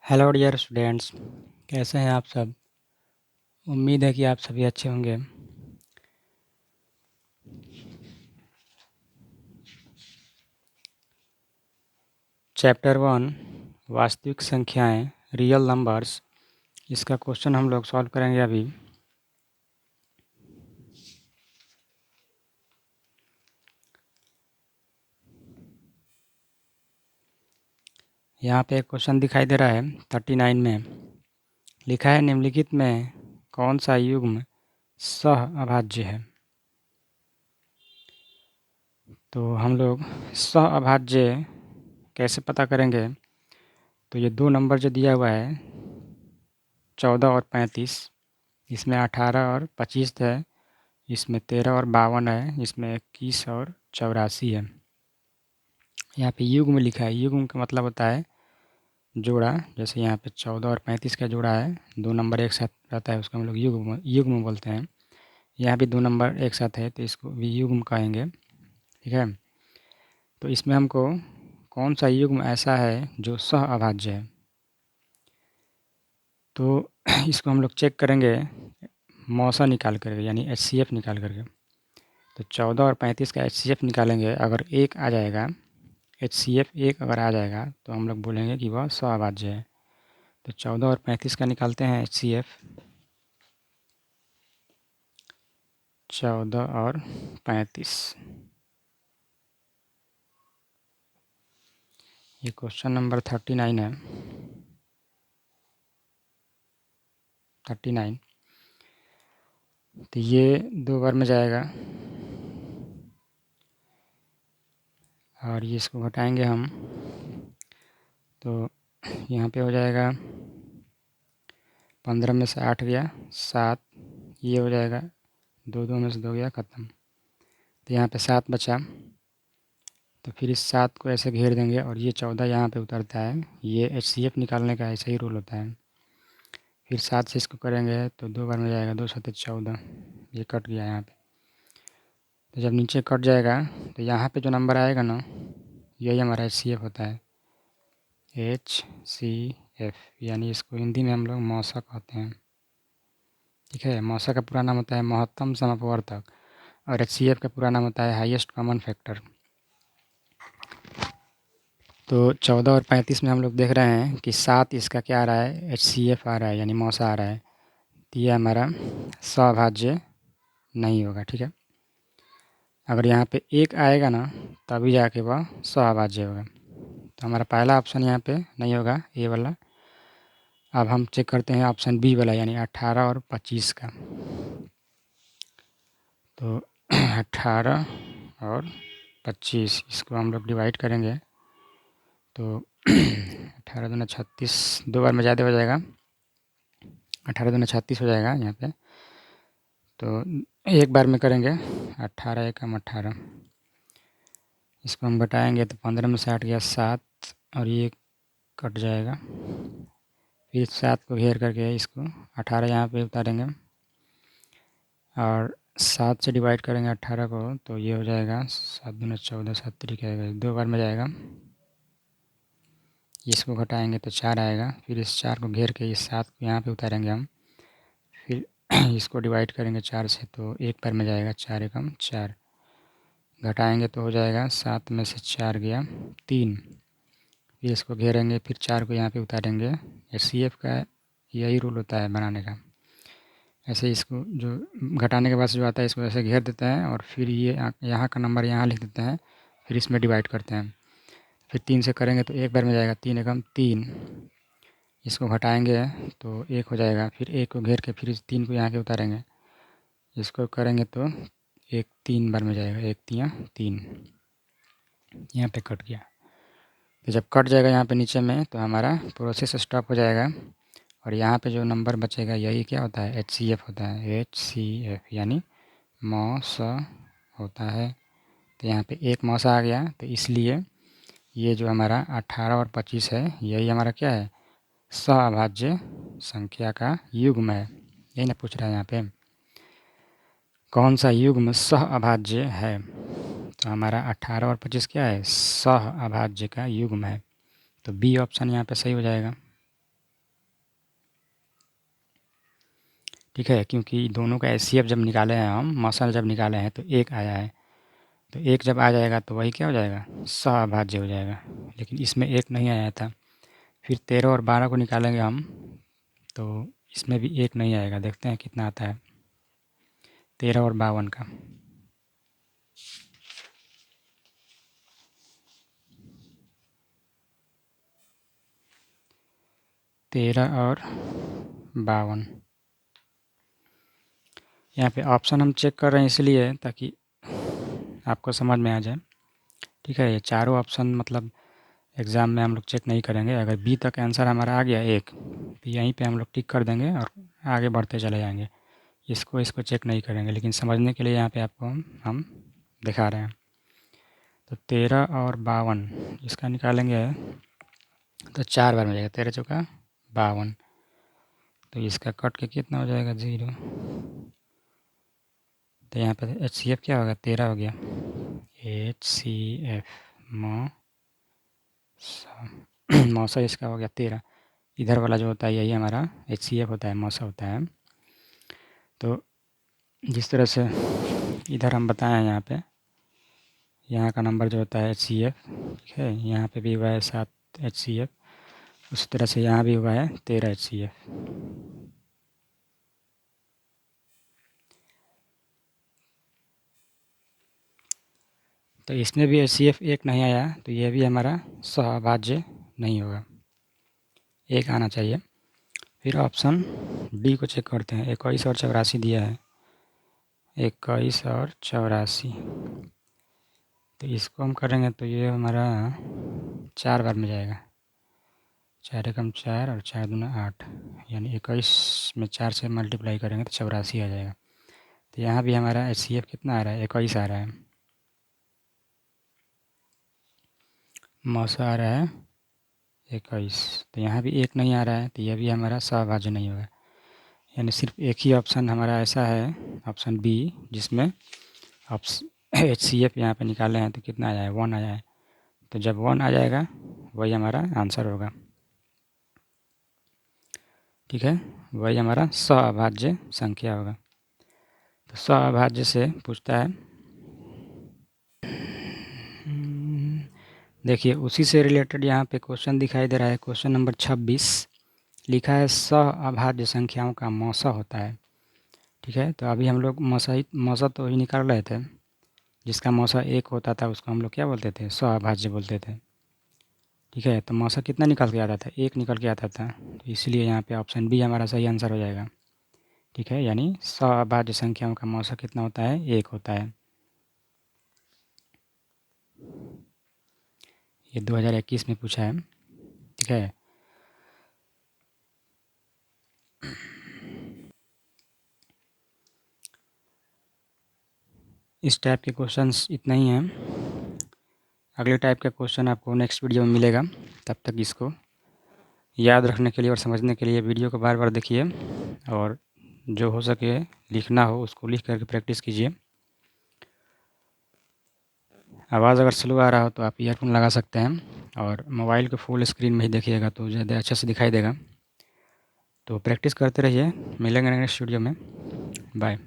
Hello dear students, कैसे हैं आप सब। उम्मीद है कि आप सभी अच्छे होंगे। चैप्टर 1 वास्तविक संख्याएं, रियल नंबर्स, इसका क्वेश्चन हम लोग सॉल्व करेंगे अभी। यहाँ पे एक क्वेश्चन दिखाई दे रहा है 39 में। लिखा है निम्नलिखित में कौन सा युग्म सह अभाज्य है। तो हम लोग सह अभाज्य कैसे पता करेंगे। तो ये दो नंबर जो दिया हुआ है 14 और 35, इसमें 18 और 25 है, इसमें 13 और 52 है, इसमें 21 और 84 है। यहाँ पे युग्म लिखा है। युग्म का मतलब होता है जोड़ा। जैसे यहाँ पे 14 और 35 का जोड़ा है, दो नंबर एक साथ रहता है, उसको हम लोग युग्म युग्म बोलते हैं। यहाँ भी दो नंबर एक साथ है तो इसको भी युग्म कहेंगे। ठीक है। तो इसमें हमको कौन सा युग्म ऐसा है जो सह अभाज्य है। तो इसको हम लोग चेक करेंगे मौसा निकाल करके, यानी HCF निकाल करके। तो 14 और 35 का HCF निकालेंगे। अगर एक आ जाएगा, HCF एक अगर आ जाएगा तो हम लोग बोलेंगे कि वह सहअभाज्य है। तो 14 और 35 का निकालते हैं HCF। 14 और 35, ये क्वेश्चन नंबर 39 है। 39, तो ये दो बार में जाएगा और ये इसको घटाएंगे हम। तो यहाँ पे हो जाएगा 15 में से 8 गया 7, ये हो जाएगा 2 2 में से 2 गया ख़त्म। तो यहाँ पे 7 बचा। तो फिर इस 7 को ऐसे घेर देंगे और ये 14 यहाँ पे उतरता है। ये HCF निकालने का ऐसा ही रूल होता है। फिर 7 से इसको करेंगे तो दो बार में जाएगा, 2 7 14, ये कट गया यहाँ पे। तो जब नीचे कट जाएगा तो यहाँ पे जो नंबर आएगा ना, यही हमारा HCF होता है। HCF, यानी इसको हिंदी में हम लोग मौसा कहते हैं। ठीक है। मौसा का पूरा नाम होता है महत्तम समअपवर्तक और HCF का पूरा नाम होता है हाईएस्ट कॉमन फैक्टर। तो 14 और 35 में हम लोग देख रहे हैं कि 7 इसका क्या आ रहा है, HCF आ रहा है, यानी मौसा आ रहा है। तो ये हमारा सहअभाज्य नहीं होगा। ठीक है। अगर यहाँ पे एक आएगा ना तभी जाके वह सहअभाज्य होगा। तो हमारा पहला ऑप्शन यहाँ पे नहीं होगा, ए वाला। अब हम चेक करते हैं ऑप्शन बी वाला, यानी 18 और 25 का। तो 18 और 25, इसको हम लोग डिवाइड करेंगे तो 18 दूना 36, दो बार में ज़्यादा हो जाएगा, 18 दूना 36 हो जाएगा यहाँ पे। तो एक बार में करेंगे 18 एकम 18, इसको हम घटाएंगे तो 15 में से 8 गया 7 और ये कट जाएगा। फिर 7 को घेर करके इसको 18 यहाँ पे उतारेंगे और 7 से डिवाइड करेंगे 18 को, तो ये हो जाएगा 7 दूना 14, 7 तरीके आएगा, दो बार में जाएगा। इसको घटाएंगे तो 4 आएगा। फिर इस 4 को घेर के इस 7 को यहाँ पे उतारेंगे हम। फिर इसको डिवाइड करेंगे 4 से तो एक बार में जाएगा, 4 एकम 4, घटाएंगे तो हो जाएगा 7 में से 4 गया 3। फिर इसको घेरेंगे, फिर 4 को यहाँ पे उतारेंगे। HCF का यही रूल होता है बनाने का। ऐसे इसको जो घटाने के बाद से जो आता है इसको ऐसे घेर देते हैं और फिर ये यहाँ का नंबर यहाँ लिख देते हैं, फिर इसमें डिवाइड करते हैं। फिर 3 से करेंगे तो एक बार में जाएगा, 3 एकम 3, इसको घटाएंगे तो 1 हो जाएगा। फिर 1 को घेर के फिर इस 3 को यहाँ के उतारेंगे, इसको करेंगे तो 1 3 बार में जाएगा, 1 3 3, यहाँ पे कट गया। तो जब कट जाएगा यहाँ पे नीचे में तो हमारा प्रोसेस स्टॉप हो जाएगा और यहाँ पे जो नंबर बचेगा यही क्या होता है, HCF होता है। HCF यानी मौसा होता है। तो यहाँ पे एक मौसा आ गया, तो इसलिए ये जो हमारा 18 और 25 है यही हमारा क्या है, सहअभाज्य संख्या का युग्म है। यही ना पूछ रहा है यहाँ पे, कौन सा युग्म सहअभाज्य है। तो हमारा 18 और 25 क्या है, सहअभाज्य का युग्म है। तो बी ऑप्शन यहाँ पे सही हो जाएगा। ठीक है, क्योंकि दोनों का एचसीएफ जब निकाले हैं हम, मौसा जब निकाले हैं तो एक आया है, तो एक जब आ जाएगा तो वही क्या हो जाएगा, सह हो जाएगा। लेकिन इसमें एक नहीं आया था। फिर 13 और 12 को निकालेंगे हम, तो इसमें भी एक नहीं आएगा। देखते हैं कितना आता है 13 और 52 का। 13 और 52, यहाँ पे ऑप्शन हम चेक कर रहे हैं इसलिए ताकि आपको समझ में आ जाए। ठीक है, ये चारों ऑप्शन मतलब एग्ज़ाम में हम लोग चेक नहीं करेंगे। अगर बी तक आंसर हमारा आ गया एक, तो यहीं पे हम लोग टिक कर देंगे और आगे बढ़ते चले जाएंगे। इसको चेक नहीं करेंगे, लेकिन समझने के लिए यहाँ पे आपको हम दिखा रहे हैं। तो 13 और 52 इसका निकालेंगे तो 4 बार में जाएगा, 13 चौका 52। तो इसका कट के कितना हो जाएगा, 0। तो यहाँ पर HCF क्या होगा, 13 हो गया। HCF मौसा इसका हो गया 13। इधर वाला जो होता है यही हमारा HCF होता है, मौसा होता है। तो जिस तरह से इधर हम बताएं हैं यहाँ पे, यहाँ का नंबर जो होता है HCF, ठीक है, यहाँ पे भी हुआ है 7 HCF, उसी तरह से यहाँ भी हुआ है 13 HCF। तो इसमें भी HCF एक नहीं आया, तो ये भी हमारा सहभाज्य नहीं होगा, एक आना चाहिए। फिर ऑप्शन डी को चेक करते हैं। 21 और 84 दिया है, 21 और 84, तो इसको हम करेंगे तो ये हमारा 4 बार में जाएगा। 4 एकम 4 और 4 दूना 8, यानी 21 में 4 से मल्टीप्लाई करेंगे तो 84 आ जाएगा। तो यहाँ भी हमारा HCF कितना आ रहा है, 21 आ रहा है। मौसा आ रहा है 21, तो यहाँ भी एक नहीं आ रहा है, तो यह भी हमारा सहभाज्य नहीं होगा। यानी सिर्फ एक ही ऑप्शन हमारा ऐसा है, ऑप्शन बी, जिसमें HCF यहाँ पे निकाले हैं तो कितना आया है, 1 आया है। तो जब 1 आ जाएगा वही हमारा आंसर होगा। ठीक है, वही हमारा सहभाज्य संख्या होगा। तो सहभाज्य से पूछता है, देखिए उसी से रिलेटेड यहाँ पे क्वेश्चन दिखाई दे रहा है। क्वेश्चन नंबर 26 लिखा है सहअभाज्य संख्याओं का मौसा होता है। ठीक है, तो अभी हम लोग मौसा तो ही निकाल रहे थे। जिसका मौसा एक होता था उसको हम लोग क्या बोलते थे, सहअभाज्य बोलते थे। ठीक है, तो मौसा कितना निकल के आता था, एक निकल के आता था, तो इसलिए यहाँ पे ऑप्शन बी हमारा सही आंसर हो जाएगा। ठीक है, यानी सहअभाज्य संख्याओं का मौसा कितना होता है, एक होता है। ये 2021 में पूछा है। ठीक है, इस टाइप के क्वेश्चंस इतना ही हैं। अगले टाइप का क्वेश्चन आपको नेक्स्ट वीडियो में मिलेगा। तब तक इसको याद रखने के लिए और समझने के लिए वीडियो को बार बार देखिए, और जो हो सके लिखना हो उसको लिख करके प्रैक्टिस कीजिए। आवाज़ अगर स्लो आ रहा हो तो आप ईयरफोन लगा सकते हैं, और मोबाइल को फुल स्क्रीन में ही देखिएगा तो ज़्यादा अच्छे से दिखाई देगा। तो प्रैक्टिस करते रहिए, मिलेंगे नेक्स्ट वीडियो में। बाय।